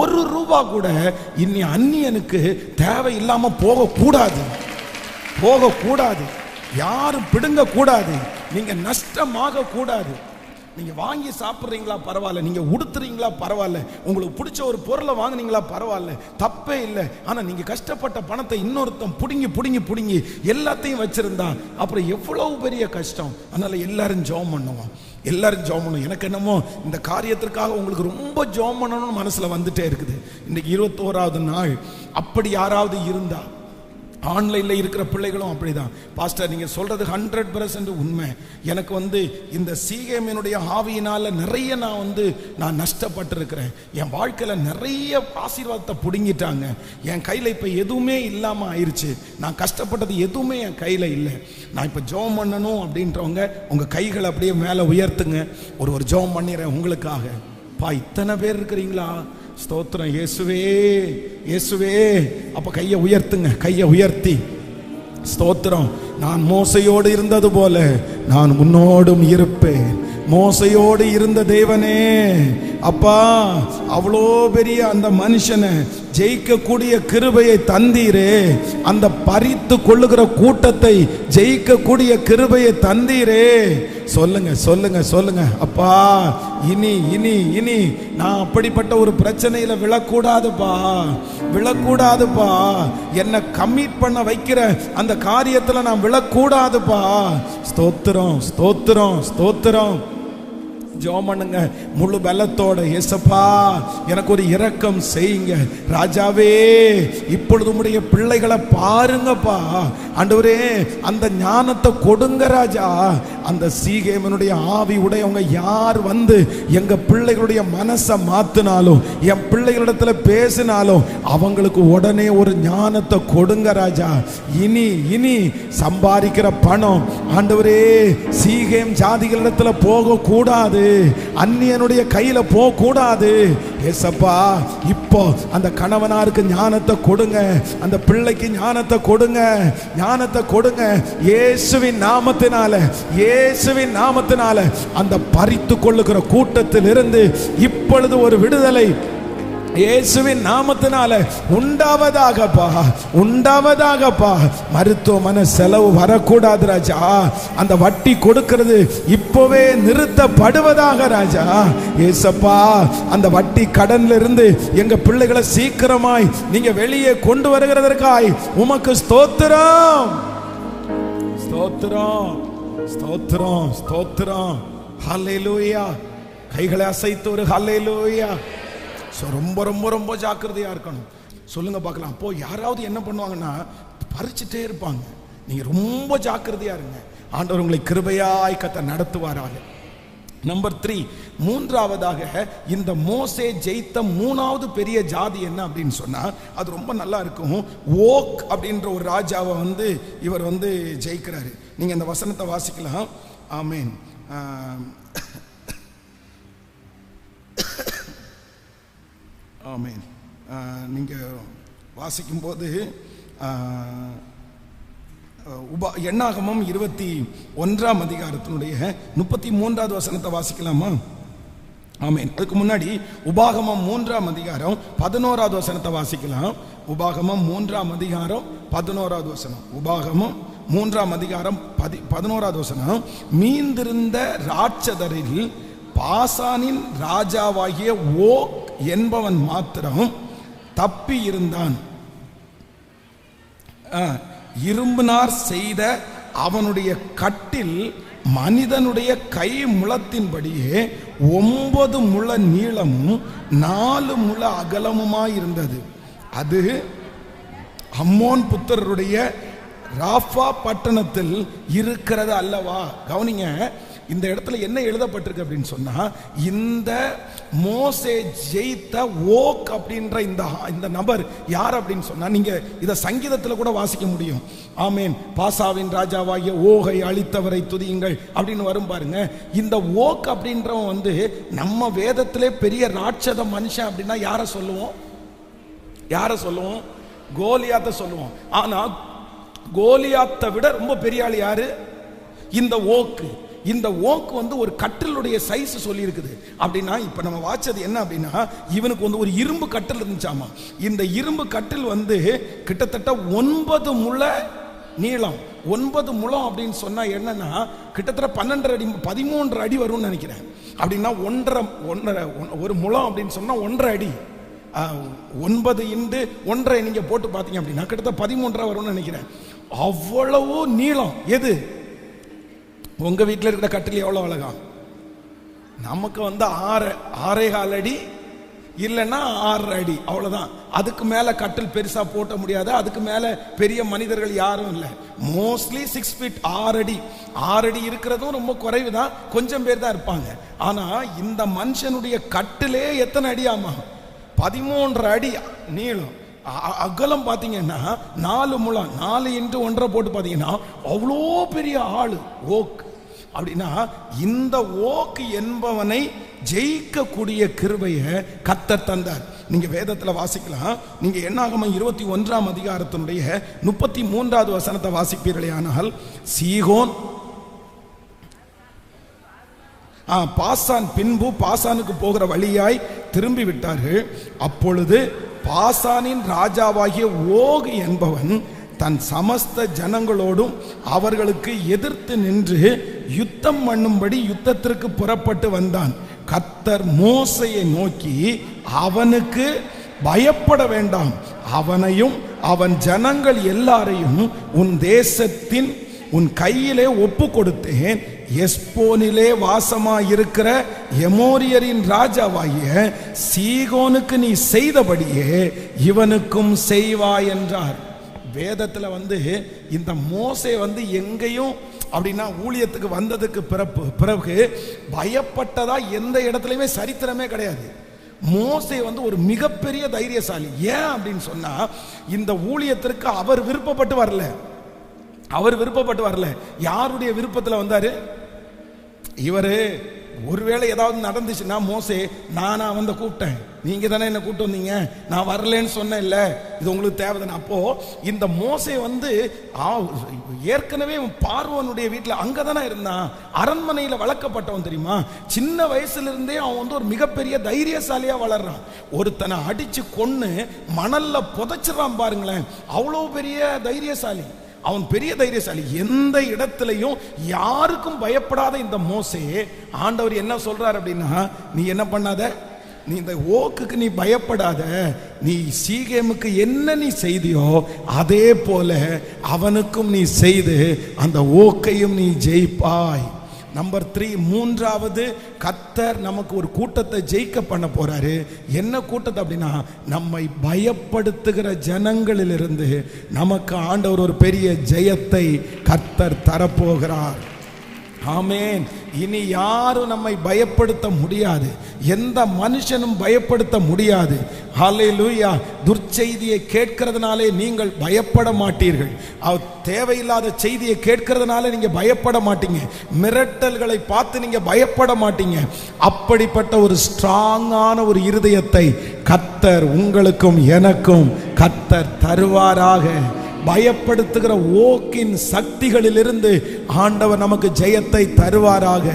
1 ரூபா கூட இனி அந்நியனுக்கு தேவை இல்லாம போகக்கூடாது, போகக்கூடாது. யாரும் பிடுங்க கூடாது, நீங்க நஷ்டமாக கூடாது. நீங்க வாங்கி சாப்பிட்றீங்களா பரவாயில்ல, நீங்க உடுத்துறீங்களா பரவாயில்ல, உங்களுக்கு பிடிச்ச ஒரு பொருளை வாங்குனீங்களா பரவாயில்ல, தப்பே இல்லை. ஆனா நீங்க கஷ்டப்பட்ட பணத்தை இன்னொருத்தன் புடுங்கி புடுங்கி புடுங்கி எல்லாத்தையும் வச்சிருந்தா அப்புறம் எவ்வளவு பெரிய கஷ்டம். அதனால எல்லாரும் ஜெபம் பண்ணுவோம், எல்லாரும் ஜெபம் பண்ணுவோம். எனக்கு என்னமோ இந்த காரியத்திற்காக உங்களுக்கு ரொம்ப ஜெபம் பண்ணணும்னு மனசுல வந்துட்டே இருக்குது. இன்னைக்கு 21வது நாள். அப்படி யாராவது இருந்தா, ஆன்லைன்ல இருக்கிற பிள்ளைகளும் அப்படிதான், பாஸ்டர் நீங்க சொல்றது 100% உண்மை. எனக்கு இந்த சீகேமினுடைய ஆவியினால நிறைய நான் நஷ்டப்பட்டிருக்கிறேன். என் வாழ்க்கையில நிறைய ஆசீர்வாதத்தை புடுங்கிட்டாங்க. என் கையில இப்ப எதுவுமே இல்லாம ஆயிருச்சு. நான் கஷ்டப்பட்டது எதுவுமே என் கையில இல்லை. நான் இப்ப ஜெபம் பண்ணணும் அப்படின்றவங்க உங்க கைகளை அப்படியே மேல உயர்த்துங்க. ஒரு ஜெபம் பண்ணிடுறேன் உங்களுக்காக. இத்தனை பேர் இருக்கிறீங்களா? ஸ்தோத்திரம் இயேசுவே, இயேசுவே. அப்ப கையை உயர்த்துங்க, கையை உயர்த்தி ஸ்தோத்திரம். நான் மோசையோடு இருந்தது போல நான் உன்னோடும் இருப்பேன். மோசையோடு இருந்த தேவனே அப்பா, அவ்வளோ பெரிய அந்த மனுஷனை ஜெயிக்கக்கூடிய கிருபையை தந்தீரே, அந்த பறித்து கொள்ளுகிற கூட்டத்தை ஜெயிக்கக்கூடிய கிருபையை தந்தீரே. சொல்லுங்க சொல்லுங்க சொல்லுங்க. அப்பா, இனி இனி இனி நான் அப்படிப்பட்ட ஒரு பிரச்சனையில விழக்கூடாதுப்பா, விழக்கூடாதுப்பா. என்ன கமிட் பண்ண வைக்கிற அந்த காரியத்துல நான் விழக்கூடாதுப்பா. ஸ்தோத்திரம் ஸ்தோத்திரம் ஸ்தோத்திரம். ஜெபம் பண்ணுங்க முழு பலத்தோட. ஏசப்பா, எனக்கு ஒரு இரக்கம் செய்யுங்க ராஜாவே. இப்பொழுது உம்முடைய பிள்ளைகளை பாருங்கப்பா ஆண்டவரே, அந்த ஞானத்தை கொடுங்க ராஜா. அந்த சீகேமனுடைய ஆவி உடையவங்க யார் எங்க பிள்ளைகளுடைய மனசை மாத்தினாலும், என் பிள்ளைகளிடத்துல பேசினாலும் அவங்களுக்கு உடனே ஒரு ஞானத்தை கொடுங்க ராஜா. இனி இனி சம்பாதிக்கிற பணம் ஆண்டவரே சீகேம் ஜாதிகளிடத்துல போக கூடாது, அந்நியனுடைய கையில போக கூடாது. ஏசப்பா, இப்போ அந்த கணவனாருக்கு ஞானத்தை கொடுங்க, அந்த பிள்ளைக்கு ஞானத்தை கொடுங்க, ஞானத்தை கொடுங்க. இயேசுவின் நாமத்தினால, இயேசுவின் நாமத்தினால அந்த பறித்து கொள்ளுகிற கூட்டத்தில் இருந்து இப்பொழுது ஒரு விடுதலை இயேசுவின் நாமத்தினால உண்டாவதாகப்பா, உண்டாவதாகப்பா. மருத்துவமனை செலவு வரக்கூடாது ராஜா. அந்த வட்டி கொடுக்கிறது இப்பவே நிறுத்தப்படுவதாக ராஜா. ஏசப்பா, அந்த வட்டி கடன்ல இருந்து எங்க பிள்ளைகளை சீக்கிரமாய் நீங்க வெளியே கொண்டு வருகிறதற்காய் உமக்கு ஸ்தோத்திரம், ஸ்தோத்திரம், ஸ்தோத்திரம், ஸ்தோத்திரம். ஹல்லேலூயா. கைகளை அசைத்து ஒரு ஹல்லேலூயா. ரொம்ப ரொம்ப ரொம்ப ஜாக்கிரதையா இருக்கணும். சொல்லுங்க பார்க்கலாம். அப்போ யாராவது என்ன பண்ணுவாங்கன்னா பறிச்சுட்டே இருப்பாங்க. நீங்க ரொம்ப ஜாக்கிரதையா இருங்க. ஆண்டவர் உங்களை கிருபையாய் கர்த்தர் நடத்துவாராக. நம்பர் 3, மூன்றாவதாக இந்த மோசே ஜெயித்த மூணாவது பெரிய ஜாதி என்ன அப்படின்னு சொன்னா, அது ரொம்ப நல்லா இருக்கும். ஓக் அப்படின்ற ஒரு ராஜாவை வந்து இவர் வந்து ஜெயிக்கிறாரு. நீங்க இந்த வசனத்தை வாசிக்கலாம். ஆமென். ஆமென். நீங்க வாசிக்கும் போது எண்ணாகமம் 21ஆம் அதிகாரத்தினுடைய 33வது வசனத்தை வாசிக்கலாமா? ஆமென். அதுக்கு முன்னாடி உபாகமம் 3ஆம் அதிகாரம் 11வது வசனத்தை வாசிக்கலாம். உபாகமம் 3ஆம் அதிகாரம் 11வது வசனம். உபாகமம் 3ஆம் அதிகாரம் 11வது வசனம். மீந்திருந்த ராட்சதரில் பாசானின் ராஜாவாகிய ஓக் என்பவன் மாத்திரம் தப்பி இருந்தான். இரும்பினார் செய்த அவனுடைய கட்டில் மனிதனுடைய கை முழத்தின்படியே 9 முழ நீளமும் 4 முழ அகலமுமாயிருந்தது. அது அம்மோன் புத்திரருடைய ராஃபா பட்டணத்தில் இருக்கிறது அல்லவா? கவனிங்க, இந்த இடத்துல என்ன எழுதப்பட்டிருக்கு அப்படின்னு சொன்னா, இந்த மோசே ஜெயித்த ஓக் அப்படின்ற இந்த நபர் யார் அப்படின்னு சொன்னா, நீங்க இத சங்கீதத்துல கூட வாசிக்க முடியும். ஆமென். பாசாவின் ராஜாவாகிய ஓகை அழித்தவரை துதியுங்கள் அப்படின்னு வரும் பாருங்க. இந்த ஓக் அப்படின்றவன் வந்து நம்ம வேதத்திலே பெரிய ராட்சத மனுஷன் அப்படின்னா யார சொல்லுவோம்? கோலியாத்தை சொல்லுவோம். ஆனா கோலியாத்தை விட ரொம்ப பெரிய ஆள் யாரு? இந்த ஓக்கு. இந்த ஓக்கு வந்து ஒரு கட்டிலுடைய சைஸ் சொல்லி இருக்குது. அப்படின்னா இப்ப நம்ம வாச்சது என்ன அப்படின்னா, இவனுக்கு வந்து ஒரு இரும்பு கட்டில் இருந்துச்சாமா. இந்த இரும்பு கட்டில் வந்து கிட்டத்தட்ட 9 முழ நீளம். 9 முழம் அப்படின்னு சொன்னா என்னன்னா கிட்டத்தட்ட 12 அடி 13 அடி வரும்னு நினைக்கிறேன். அப்படின்னா 1.5 முழம் அப்படின்னு சொன்னா 1.5 அடி. 9 into 1.5 நீங்க போட்டு பாத்தீங்க அப்படின்னா கிட்டத்தட்ட 13 வரும்னு நினைக்கிறேன். அவ்வளவு நீளம். எது? உங்க வீட்டில் இருக்கிற கட்டில் எவ்வளவு அழகா? நமக்கு வந்து 6.25 அடி இல்லைன்னா 6 அடி, அவ்வளவுதான். அதுக்கு மேல கட்டில் பெருசா போட்ட முடியாது. அதுக்கு மேல பெரிய மனிதர்கள் யாரும் இல்லை. மோஸ்ட்லி 6 feet 6 அடி. 6 அடி இருக்கிறதும் ரொம்ப குறைவு தான், கொஞ்சம் பேர் தான் இருப்பாங்க. ஆனா இந்த மனுஷனுடைய கட்டிலே எத்தனை அடி ஆமா? 13 அடி நீளம். அகலம் பாத்தீங்கன்னா 4 முழம். 4 into 1.5 போட்டு பாத்தீங்கன்னா அவ்வளோ பெரிய ஆளு ஓக். அப்படின்னா இந்த ஓக் என்பவனை ஜெயிக்கக்கூடிய கிருபையை கர்த்தர் தந்தார். நீங்க வேதத்துல வாசிக்கலாம். நீங்க எண்ணாகமம் 21ஆம் அதிகாரத்தினுடைய 33வது வசனத்தை வாசிப்பீர்களே ஆனால், சீகோன் பாசான் பின்பு பாசானுக்கு போகிற வழியாய் திரும்பி விட்டார்கள். அப்பொழுது பாசானின் ராஜாவாகிய ஓக் என்பவன் தன் சமஸ்த ஜனங்களோடும் அவர்களுக்கு எதிர்த்து நின்று யுத்தம் பண்ணும்படி யுத்தத்திற்கு புறப்பட்டு வந்தான். கர்த்தர் மோசேயை நோக்கி, அவனுக்கு பயப்பட வேண்டாம், அவனையும் அவன் ஜனங்கள் எல்லாரையும் உன் தேசத்தின் உன் கையிலே ஒப்பு கொடுத்தேன். எஸ்போனிலே வாசமாயிருக்கிற எமோரியரின் ராஜாவாகிய சீகோனுக்கு நீ செய்தபடியே இவனுக்கும் செய்வாய் என்றார். வேதத்துல வந்து இந்த மோசே வந்து எங்கேயும் அப்படின்னா ஊழியத்துக்கு வந்ததுக்கு பிறகு பயப்பட்டதா எந்த இடத்துலயுமே சரித்திரமே கிடையாது. மோசே வந்து ஒரு மிகப்பெரிய தைரியசாலி. ஏன் அப்படின்னு சொன்னா, இந்த ஊழியத்திற்கு அவர் விருப்பப்பட்டு வரல. யாருடைய விருப்பத்தில் வந்தாரு? இவரு ஒருவேளை ஏதாவது நடந்துச்சுன்னா, மோசே நானா வந்து கூப்பிட்டேன், நீங்க தானே என்ன கூப்பிட்டு வந்தீங்க, நான் வரலன்னு சொன்னேன் இல்ல, இது உங்களுக்கு தேவைதானே. அப்போ இந்த மோசே வந்து ஏற்கனவே பார்வோனுடைய வீட்டில் அங்கதானே இருந்தான், அரண்மனையில் வளர்க்கப்பட்டவன் தெரியுமா. சின்ன வயசுல இருந்தே அவன் வந்து ஒரு மிகப்பெரிய தைரியசாலியா வளர்றான். ஒருத்தனை அடிச்சு கொன்னு மணல்ல புதைச்சிடறான் பாருங்களேன், அவ்வளவு பெரிய தைரியசாலி. அவன் பெரிய தைரியசாலி. எந்த இடத்திலையும் யாருக்கும் பயப்படாத இந்த மோசே, ஆண்டவர் என்ன சொல்றார் அப்படின்னா, நீ என்ன பண்ணாத, நீ இந்த ஓக்குக்கு நீ பயப்படாத, நீ சீகேமுக்கு என்ன நீ செய்தியோ அதே போல அவனுக்கும் நீ செய்து அந்த ஓக்கையும் நீ ஜெயிப்பாய். நம்பர் 3, மூன்றாவது, கர்த்தர் நமக்கு ஒரு கூட்டத்தை ஜெயிக்க பண்ண போறாரு. என்ன கூட்டத்தை அப்படின்னா, நம்மை பயப்படுத்துகிற ஜனங்களிலிருந்து நமக்கு ஆண்டவர் ஒரு பெரிய ஜெயத்தை கர்த்தர் தரப்போகிறார். ஆமென். இனி யாரும் நம்மை பயப்படுத்த முடியாது, எந்த மனுஷனும் பயப்படுத்த முடியாது. ஹல்லேலூயா. துர்ச்செய்தியை கேட்கிறதுனாலே நீங்கள் பயப்பட மாட்டீர்கள். தேவையில்லாத செய்தியை கேட்கிறதுனால நீங்க பயப்பட மாட்டீங்க. மிரட்டல்களை பார்த்து நீங்க பயப்பட மாட்டீங்க. அப்படிப்பட்ட ஒரு ஸ்ட்ராங்கான ஒரு இருதயத்தை கர்த்தர் உங்களுக்கும் எனக்கும் கர்த்தர் தருவாராக. பயப்படுத்துகிற ஓக்கின் சக்திகளிலிருந்து ஆண்டவர் நமக்கு ஜெயத்தை தருவாராக.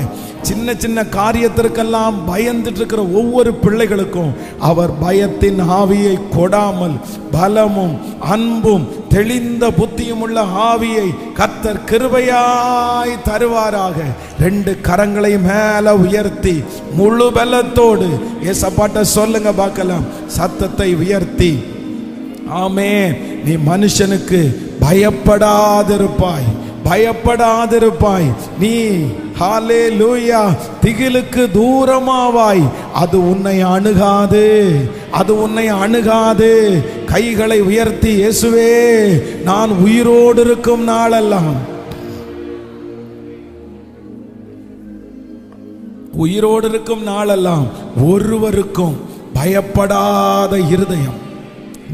சின்ன சின்ன காரியத்திற்கெல்லாம் பயந்துட்டு இருக்கிற ஒவ்வொரு பிள்ளைகளுக்கும் அவர் பயத்தின் ஆவியை கொடாமல் பலமும் அன்பும் தெளிந்த புத்தியும் உள்ள ஆவியை கர்த்தர் கிருபையாய் தருவாராக. 2 கரங்களை மேல உயர்த்தி முழு பலத்தோடு ஏசப்பாட்ட சொல்லுங்க பார்க்கலாம், சத்தத்தை உயர்த்தி. ஆமென். நீ மனுஷனுக்கு பயப்படாதிருப்பாய், பயப்படாதிருப்பாய். நீ ஹல்லேலூயா திகிலுக்கு தூரமாவாய். அது உன்னை அணுகாது, அது உன்னை அணுகாது. கைகளை உயர்த்தி, இயேசுவே நான் உயிரோடு இருக்கும் நாளெல்லாம், உயிரோடு இருக்கும் நாளெல்லாம் ஒருவருக்கும் பயப்படாத இருதயம்,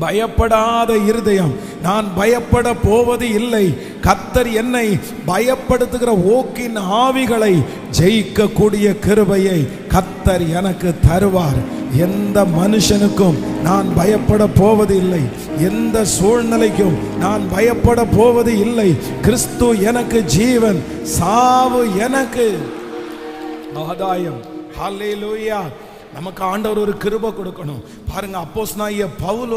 பயப்படாத இருதயம் நான் பயப்பட போவது இல்லை. கர்த்தர் என்னை பயப்படுத்துகிற ஓக்கின் ஆவிகளை ஜெயிக்கக்கூடிய கிருபையை கர்த்தர் எனக்கு தருவார். எந்த மனுஷனுக்கும் நான் பயப்பட போவது இல்லை, எந்த சூழ்நிலைக்கும் நான் பயப்பட போவது இல்லை. கிறிஸ்து எனக்கு ஜீவன், சாவு எனக்கு ஆதாயம். ஹல்லேலூயா. நமக்கு ஆண்டவர் ஒரு கிருபை கொடுக்கணும். பாருங்க, அப்போஸ்தலனாகிய பவுல்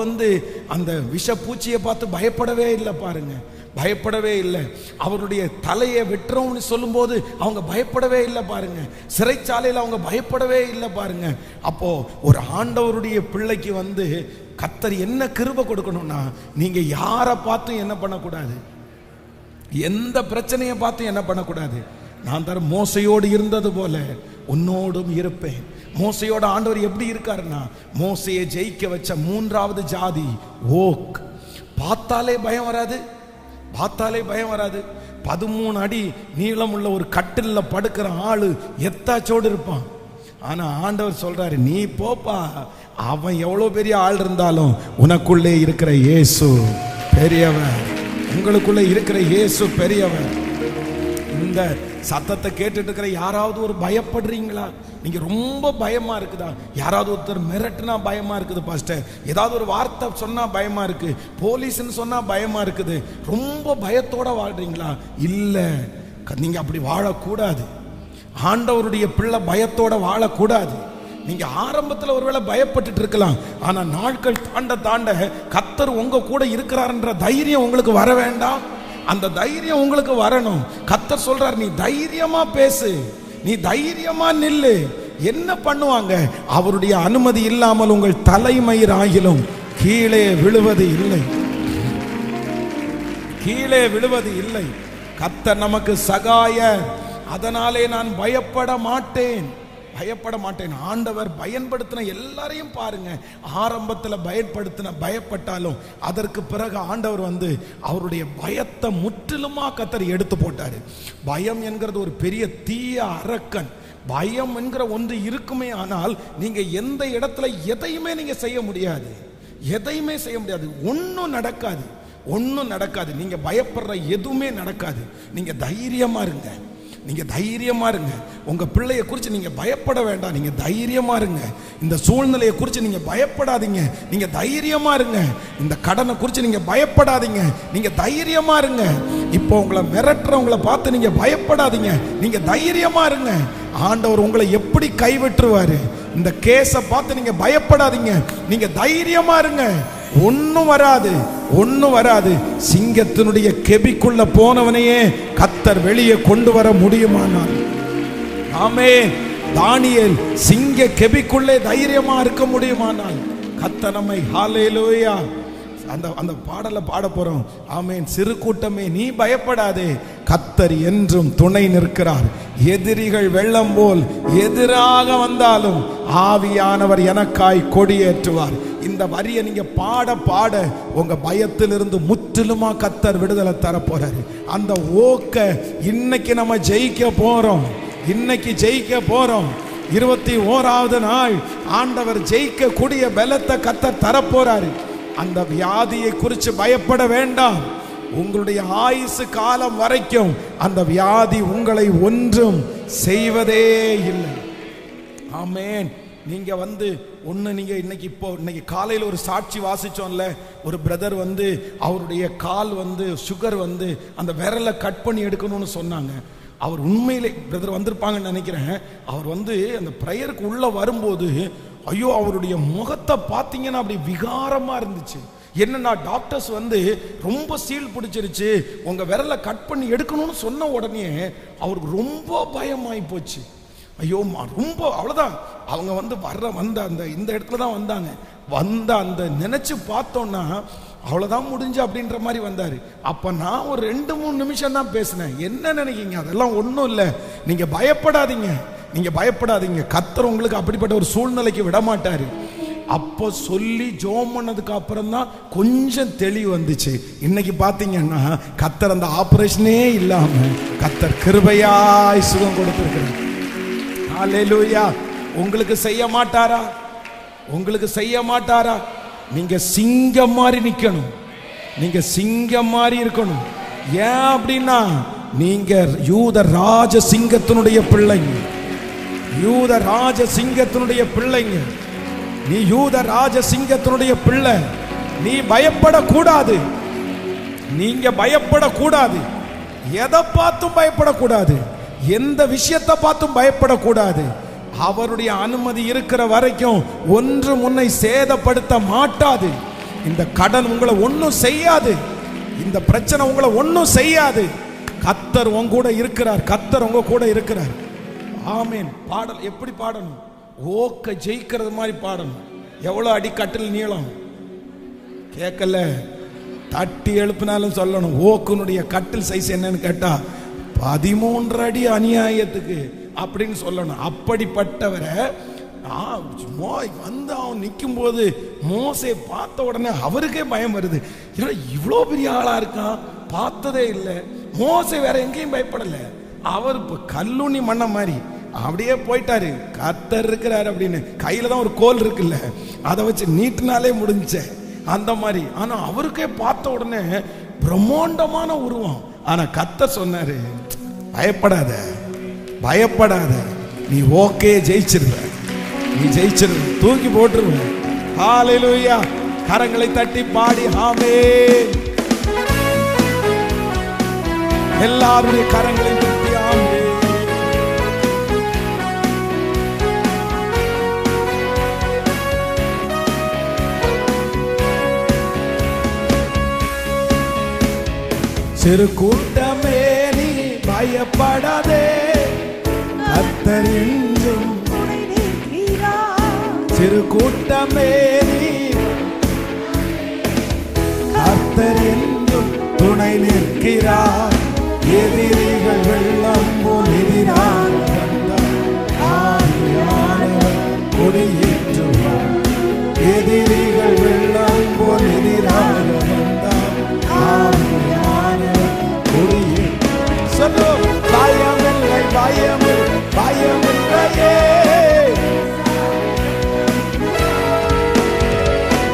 அந்த விஷப்பூச்சியை பார்த்து பயப்படவே இல்லை. பாருங்க, பயப்படவே இல்லை. அவருடைய தலையை வெட்டுறோம்னு சொல்லும்போது அவங்க பயப்படவே இல்லை. பாருங்க, சிறைச்சாலையில் அவங்க பயப்படவே இல்லை. பாருங்க, அப்போ ஒரு ஆண்டவருடைய பிள்ளைக்கு கர்த்தர் என்ன கிருபை கொடுக்கணும்னா, நீங்க யாரை பார்த்தும் என்ன பண்ணக்கூடாது, எந்த பிரச்சனையை பார்த்தும் என்ன பண்ணக்கூடாது. நான் தர மோசையோடு இருந்தது போல உன்னோடும் இருப்பேன். மோசையோட ஆண்டவர் எப்படி இருக்காருன்னா, மோசையை ஜெயிக்க வச்ச 3வது ஜாதி ஓக். பார்த்தாலே பயம் வராது, பார்த்தாலே பயம் வராது. 13 அடி நீளம் உள்ள ஒரு கட்டில்ல படுக்கிற ஆளு எத்தாச்சோடு இருப்பான். ஆனா ஆண்டவர் சொல்றாரு, நீ போப்பா, அவன் எவ்வளவு பெரிய ஆள் இருந்தாலும் உனக்குள்ளே இருக்கிற இயேசு பெரியவன், உங்களுக்குள்ளே இருக்கிற இயேசு பெரியவன். இந்த சத்தத்தை கேட்டுட்டு இருக்கிற யாராவது ஒரு பயப்படுறீங்களா? நீங்க ரொம்ப பயமா இருக்குதா? யாராவது ஒருத்தர் மிரட்டுனா பயமா இருக்குது பாஸ்டர், ஏதாவது ஒரு வார்த்தை சொன்னா பயமா இருக்கு, போலீஸ்ன்னு சொன்னா பயமா இருக்குது, ரொம்ப பயத்தோட வாழ்றீங்களா? இல்ல, நீங்க அப்படி வாழக்கூடாது. ஆண்டவருடைய பிள்ளை பயத்தோட வாழக்கூடாது. நீங்க ஆரம்பத்தில் ஒருவேளை பயப்பட்டுட்டு இருக்கலாம், ஆனா நாட்கள் தாண்ட தாண்ட கர்த்தர் உங்க கூட இருக்கிறார்ன்ற தைரியம் உங்களுக்கு வர வேண்டாம்? அந்த தைரியம் உங்களுக்கு வரணும். கர்த்தர் சொல்றார், நீ தைரியமா பேசு, நீ தைரியமா நில்லு. என்ன பண்ணுவாங்க? அவருடைய அனுமதி இல்லாமல் உங்கள் தலைமயிராகிலும் கீழே விழுவது இல்லை, கீழே விழுவது இல்லை. கர்த்தர் நமக்கு சகாயர். அதனாலே நான் பயப்பட மாட்டேன், பயப்பட மாட்டேன். ஆண்டவர் பயன்படுத்தின எல்லாரையும் பாருங்க, ஆரம்பத்தில் பயப்பட்டாலும் அதற்கு பிறகு ஆண்டவர் அவருடைய பயத்தை முற்றிலுமா கர்த்தர் எடுத்து போட்டாரு. பயம் என்கிறது ஒரு பெரிய தீய அரக்கன். பயம் என்கிற ஒன்று இருக்குமே, ஆனால் நீங்க எந்த இடத்துல எதையுமே நீங்க செய்ய முடியாது, எதையுமே செய்ய முடியாது. ஒன்றும் நடக்காது, ஒன்றும் நடக்காது. நீங்க பயப்படுற எதுவுமே நடக்காது. நீங்க தைரியமா இருங்க, நீங்க தைரியமா இருங்க. உங்க பிள்ளையை குறித்து நீங்க பயப்பட வேண்டாம், நீங்க தைரியமா இருங்க. இந்த சூழ்நிலையை குறித்து நீங்க பயப்படாதீங்க, நீங்க தைரியமா இருங்க. இந்த கடனை குறித்து நீங்க பயப்படாதீங்க, நீங்க தைரியமா இருங்க. இப்போ உங்களை மிரட்டுறவங்களை பார்த்து நீங்க பயப்படாதீங்க, நீங்க தைரியமா இருங்க. ஆண்டவர் உங்களை எப்படி கைவிட்டுருவாரு? இந்த கேஸை பார்த்து நீங்க பயப்படாதீங்க, நீங்க தைரியமா இருங்க. ஒன்னும் வராது, ஒன்னும் வராது. சிங்கத்தினுடைய கெபிக்குள்ள போனவனையே கர்த்தர் வெளியே கொண்டு வர முடியுமானால், ஆமென். தானியேல் சிங்க கெபிக்குள்ளே தைரியமா இருக்க முடியுமானால் கர்த்தர் நம்மை ஹல்லேலூயா அந்த பாடலை பாட போறோம். ஆமென். சிறு கூட்டமே நீ பயப்படாதே, கர்த்தர் என்றும் துணை நிற்கிறார். எதிரிகள் வெள்ளம் போல் எதிராக வந்தாலும் ஆவியானவர் எனக்காய் கொடியேற்றுவார். இந்த வரியை நீங்க பாட பாட உங்க பயத்திலிருந்து முற்றிலுமா கர்த்தர் விடுதலை தர போறாரு. அந்த ஓக்க இன்னைக்கு நம்ம ஜெயிக்க போறோம். இன்னைக்கு ஜெயிக்க போறோம். 21வது நாள் ஆண்டவர் ஜெயிக்க கூடிய பலத்தை கர்த்தர் தர போறாரு. அந்த வியாதியை குறித்து பயப்பட வேண்டாம். உங்களுடைய ஆயுசு காலம் வரைக்கும் அந்த வியாதி உங்களை ஒன்றும் செய்வதே இல்லை. ஆமென். நீங்க நீங்க இன்னைக்கு காலையில் ஒரு சாட்சி வாசிச்சோம்ல. ஒரு பிரதர் அவருடைய கால் சுகர் அந்த விரலை கட் பண்ணி எடுக்கணும்னு சொன்னாங்க. அவர் உண்மையிலே பிரதர் வந்திருப்பாங்கன்னு நினைக்கிறேன். அவர் அந்த ப்ரேயருக்கு உள்ள வரும்போது ஐயோ அவருடைய முகத்தை பார்த்தீங்கன்னா அப்படி விகாரமா இருந்துச்சு. என்னன்னா டாக்டர்ஸ் ரொம்ப சீல் பிடிச்சிருச்சு, உங்க விரலை கட் பண்ணி எடுக்கணும்னு சொன்ன உடனே அவருக்கு ரொம்ப பயமாயி போச்சு. ஐயோ ரொம்ப அவ்வளவுதான். அவங்க அந்த இந்த இடத்துல தான் வந்தாங்க. அந்த நினைச்சு பார்த்தோம்னா அவ்வளவுதான் முடிஞ்சு அப்படின்ற மாதிரி வந்தாரு. அப்ப நான் ஒரு 2-3 நிமிஷம் தான் பேசினேன். என்ன நினைக்கீங்க? அதெல்லாம் ஒன்றும் இல்லை, நீங்க பயப்படாதீங்க, நீங்க பயப்படாதீங்க, கர்த்தர் உங்களுக்கு அப்படிப்பட்ட ஒரு சூழ்நிலைக்கு விட மாட்டாரு. அப்போ சொல்லி ஜோம் பண்ணதுக்கு அப்புறம் தான் கொஞ்சம் தெளிவு வந்துச்சு. இன்னைக்கு பாத்தீங்கன்னா கர்த்தர் அந்த ஆபரேஷனே இல்லாம கர்த்தர் கிருபையாய் சுகம் கொடுத்திருக்கிறார். ஹல்லேலூயா. உங்களுக்கு செய்ய மாட்டாரா? உங்களுக்கு செய்ய மாட்டாரா? நீங்க சிங்கம் மாதிரி நிக்கணும், நீங்க சிங்கம் மாதிரி இருக்கணும். ஏன் அப்படின்னா நீங்க யூத ராஜ சிங்கத்தினுடைய பிள்ளைங்க. யூத ராஜ சிங்கத்தினுடைய பிள்ளைங்க. நீ யூத ராஜ சிங்கத்தினுடைய பிள்ளை. நீ பயப்படக்கூடாது. நீங்க பயப்படக்கூடாது. எதை பார்த்தும் பயப்படக்கூடாது. எந்த விஷயத்தை பார்த்தும் பயப்படக்கூடாது. அவருடைய அனுமதி இருக்கிற வரைக்கும் ஒன்று உன்னை சேதப்படுத்த மாட்டாது. இந்த கடன் உங்களை ஒன்றும் செய்யாது. இந்த பிரச்சனை உங்களை ஒன்றும் செய்யாது. கர்த்தர் உங்க கூட இருக்கிறார். கர்த்தர் உங்க கூட இருக்கிறார். ஆமென். பாடல் எப்படி பாடணும்? ஓக்க ஜெயிக்கிறது மாதிரி பாடணும். எவ்வளவு அடி கட்டில் நீளம் கேட்கல, தட்டி எழுப்பினாலும் சொல்லணும். ஓக்குனுடைய கட்டில் சைஸ் என்னன்னு கேட்டா 13 அடி அநியாயத்துக்கு அப்படின்னு சொல்லணும். அப்படிப்பட்டவரை அவன் நிற்கும் போது மோசே பார்த்த உடனே அவருக்கே பயம் வருது. இவ்வளோ பெரிய ஆளா இருக்கான், பார்த்ததே இல்லை. மோசே வேற எங்கேயும் பயப்படல. அவர் கல்லூனி மண்ண மாதிரி அப்படியே போயிட்டாரு. கர்த்தர் இருக்கிறாரு அப்படின்னு கையில தான் ஒரு கோல் இருக்குல்ல, அதை வச்சு நீட்டினாலே முடிஞ்ச அந்த மாதிரி. ஆனா அவருக்கே பார்த்த உடனே பிரம்மாண்டமான உருவம். ஆனா கர்த்தர் சொன்னாரு, பயப்படாத, பயப்படாத, நீ ஓகே ஜெயிச்சிருவ, நீ ஜெயிச்சிருவ, தூக்கி போட்டுருவ. ஹல்லேலூயா. கரங்களை தட்டி பாடி ஆமென். எல்லாருடைய கரங்களை தட்டி ஆமென். சிறு கூட்டமே நீ பயப்படாதே, கர்த்தர் என்றும் துணை நிற்கிறார். சிறு கூட்டமே நீ கர்த்தர் என்றும் துணை நிற்கிறார். எதிரிகள் வெள்ளம் போல் எதிராக கொடியேற்றுவார். எதிரிகள் வெள்ளம் போல் எதிராக பயமில்லை, பயமில்லை, பயமில்லையே.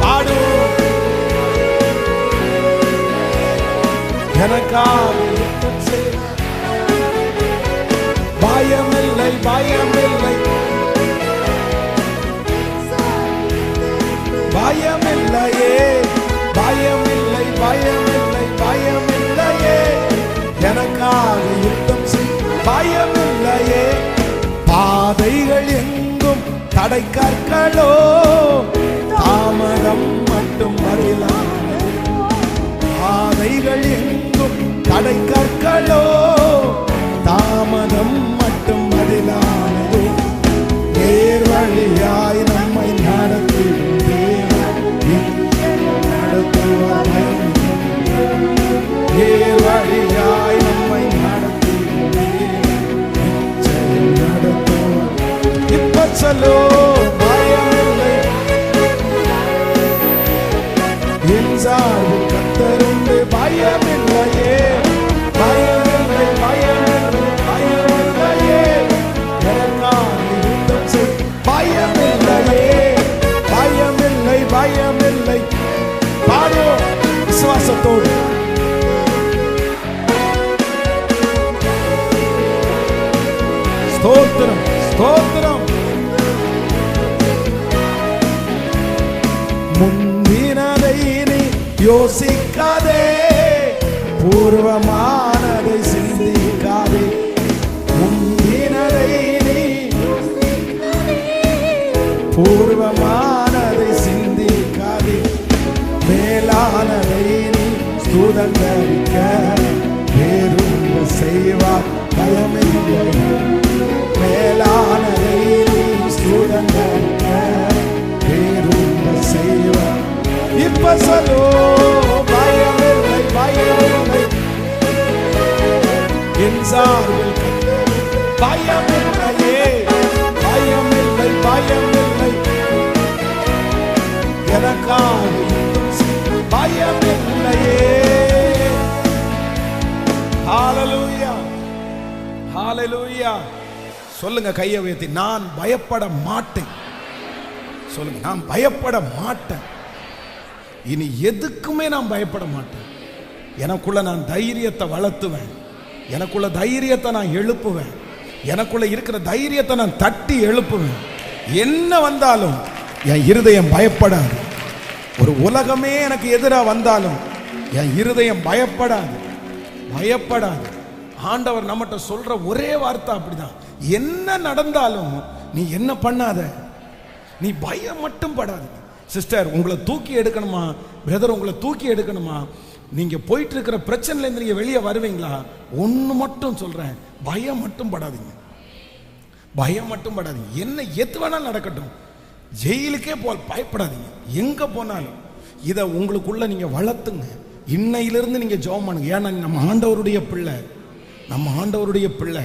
பாடு எனக்காக பயமில்லை, பயமில்லை, பயமில்லையே. பயமில்லை, பயமில்லை, பயமில்லையே. எனக்காக யுத்தம் செய், பயமில்லையே. பாதைகள் எங்கும் தடை கற்களோ, தாமதம் மட்டும் வரலாம். பாதைகள் எங்கும் தடை கற்களோ, தாமதம் மட்டும் பதிலானது. நேர் வழியாய் நம்மை நடத்துவார். உண்டு பயமில்லையே, பயமில்லை பயமில்லை பயமில்லையே, எனக்காக யுத்தம் செய் பயமில்லையே, பயமில்லை பயமில்லை. பாடுவோம் விசுவாசத்தோடு. ஸ்தோத்திரம் ஸ்தோத்திரம். முந்தினதை நீ யோசிக்காதே, பூர்வமானதை சிந்திக்காதே. முந்தினதை நீ பூர்வமானதை சிந்திக்காதே, மேலானதை நீ ஸ்தோத்திரிக்க வேறொன்று செய்வார் பயமில்லை. மேலானதை நீ ஸ்தோத்திரிக்க வேறொன்று செய்வார். இப்ப சொல்லோ பயமில்லை பயமில்லை, என் சார்பில் பயமில்லையே, பயமில்லை பயமில்லை, எனக்காக பயமில்லையே. ஹalleluya ஹalleluya. சொல்லுங்க கையை உயர்த்தி, நான் பயப்பட மாட்டேன். சொல்லுங்க, நான் பயப்பட மாட்டேன். இனி எதுக்குமே நான் பயப்பட மாட்டேன். எனக்குள்ள நான் தைரியத்தை வளர்த்துவேன், எனக்குள்ள தைரியத்தை நான் எழுப்புவேன், எனக்குள்ள இருக்கிற தைரியத்தை நான் தட்டி எழுப்புவேன். என்ன வந்தாலும் என் இருதயம் பயப்படாது. ஒரு உலகமே எனக்கு எதிராக வந்தாலும் என் இருதயம் பயப்படாது, பயப்படாது. ஆண்டவர் நம்மகிட்ட சொல்ற ஒரே வார்த்தை அப்படிதான், என்ன நடந்தாலும் நீ என்ன பண்ணாத, நீ பயம் மட்டும் படாது. சிஸ்டர், உங்களை தூக்கி எடுக்கணுமா, பிரதர் உங்களை தூக்கி எடுக்கணுமா, நீங்க போயிட்டு இருக்கிற பிரச்சனையிலேருந்து நீங்க வெளியே வருவீங்களா? ஒன்று மட்டும் சொல்றேன், பயம் மட்டும் படாதீங்க, பயம் மட்டும் படாதீங்க. என்ன எது வேணாலும் நடக்கட்டும், ஜெயிலுக்கே பயப்படாதீங்க. எங்க போனாலும் இதை உங்களுக்குள்ள நீங்க வளர்த்துங்க. இன்னையிலிருந்து நீங்க ஜெபம் பண்ணுங்க. ஏன்னா நம்ம ஆண்டவருடைய பிள்ளை, நம்ம ஆண்டவருடைய பிள்ளை.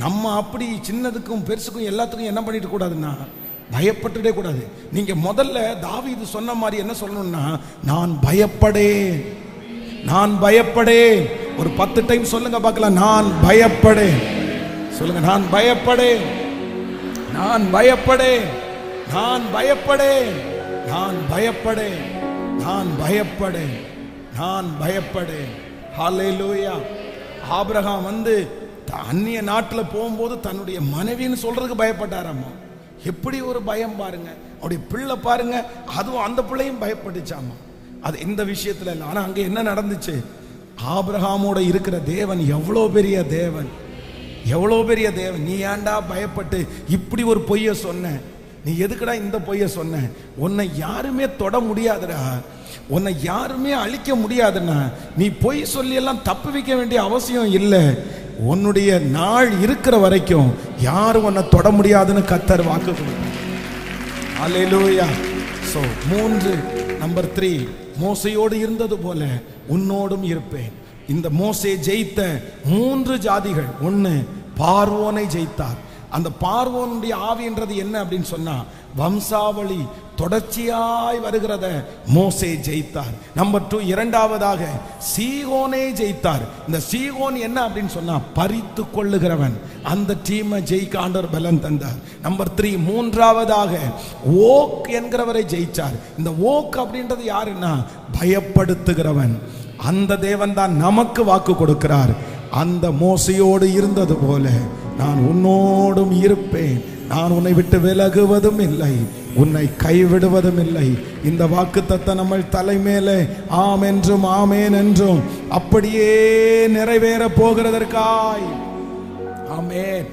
நம்ம அப்படி சின்னதுக்கும் பெருசுக்கும் எல்லாத்துக்கும் என்ன பண்ணிட்டு கூடாதுன்னா பயப்பட்டுடே கூடாது. நீங்க முதல்ல தாவீது சொன்ன மாதிரி என்ன சொல்லணும்னா, நான் பயப்படேன், நான் பயப்படேன். ஒரு 10 டைம் சொல்லுங்க பார்க்கலாம், நான் பயப்படேன். சொல்லுங்க, நான் பயப்படேன், நான் பயப்படேன், நான் பயப்படேன், நான் பயப்படேன், நான் பயப்படேன், நான் பயப்படேன். ஹல்லேலூயா. ஆபிரகாம் அந்நிய நாட்டில் போகும்போது தன்னுடைய மனைவின்னு சொல்றதுக்கு பயப்பட்டாராமா. எப்படி ஒரு பயம் பாருங்க. அவருடைய பிள்ளை பாருங்க, அதுவும் அந்த பிள்ளையும் பயப்பட்டுச்சாமா. அது இந்த விஷயத்துல இல்லை. ஆனா அங்க என்ன நடந்துச்சு? ஆபிரகாமோட இருக்கிற தேவன் எவ்வளோ பெரிய தேவன், எவ்வளோ பெரிய தேவன். நீ ஏன்டா பயப்பட்டு இப்படி ஒரு பொய்ய சொன்ன? நீ எதுக்குடா இந்த பொய்ய சொன்ன? உன்னை யாருமே தொட முடியாதுடா, உன்னை யாருமே அழிக்க முடியாதுன்னா நீ பொய் சொல்லி எல்லாம் தப்பு வைக்க வேண்டிய அவசியம் இல்லை. உன்னுடைய நாள் இருக்கிற வரைக்கும் யாரும் உன்னை தொட முடியாதுன்னு கர்த்தர் வாக்கு கொடுத்தார். அல்லேலூயா. சோ 3 நம்பர் 3, மோசையோடு இருந்தது போல உன்னோடும் இருப்பேன். இந்த மோசே ஜெயித்த 3 ஜாதிகள். 1, பார்வோனை ஜெயித்தார். அந்த பார்வோனுடைய ஆவின்றது என்ன அப்படின்னு சொன்னா, வம்சாவளி தொடர்ச்சியாய் வருகிறத மோசே ஜெயித்தார். நம்பர் 2, இரண்டாவதாக சீகோனை ஜெயித்தார். இந்த சீகோன் என்ன அப்படின்னு சொன்னா, பறித்து கொள்ளுகிறவன். அந்த டீமை ஜெயிக்க ஆண்டவர் பலன் தந்தார். நம்பர் 3, மூன்றாவதாக ஓக் என்கிறவரை ஜெயிச்சார். இந்த ஓக் அப்படின்றது யாருன்னா, பயப்படுத்துகிறவன். அந்த தேவன் தான் நமக்கு வாக்கு கொடுக்கிறார். அந்த மோசையோடு இருந்தது போல நான் உன்னோடும் இருப்பேன், நான் உன்னை விட்டு விலகுவதும் இல்லை, உன்னை கைவிடுவதும் இல்லை. இந்த வாக்குத்தத்தம் நம்ம தலைமேலே ஆம் என்றும் ஆமேன் என்றும் அப்படியே நிறைவேற போகிறதற்காய். ஆமென்.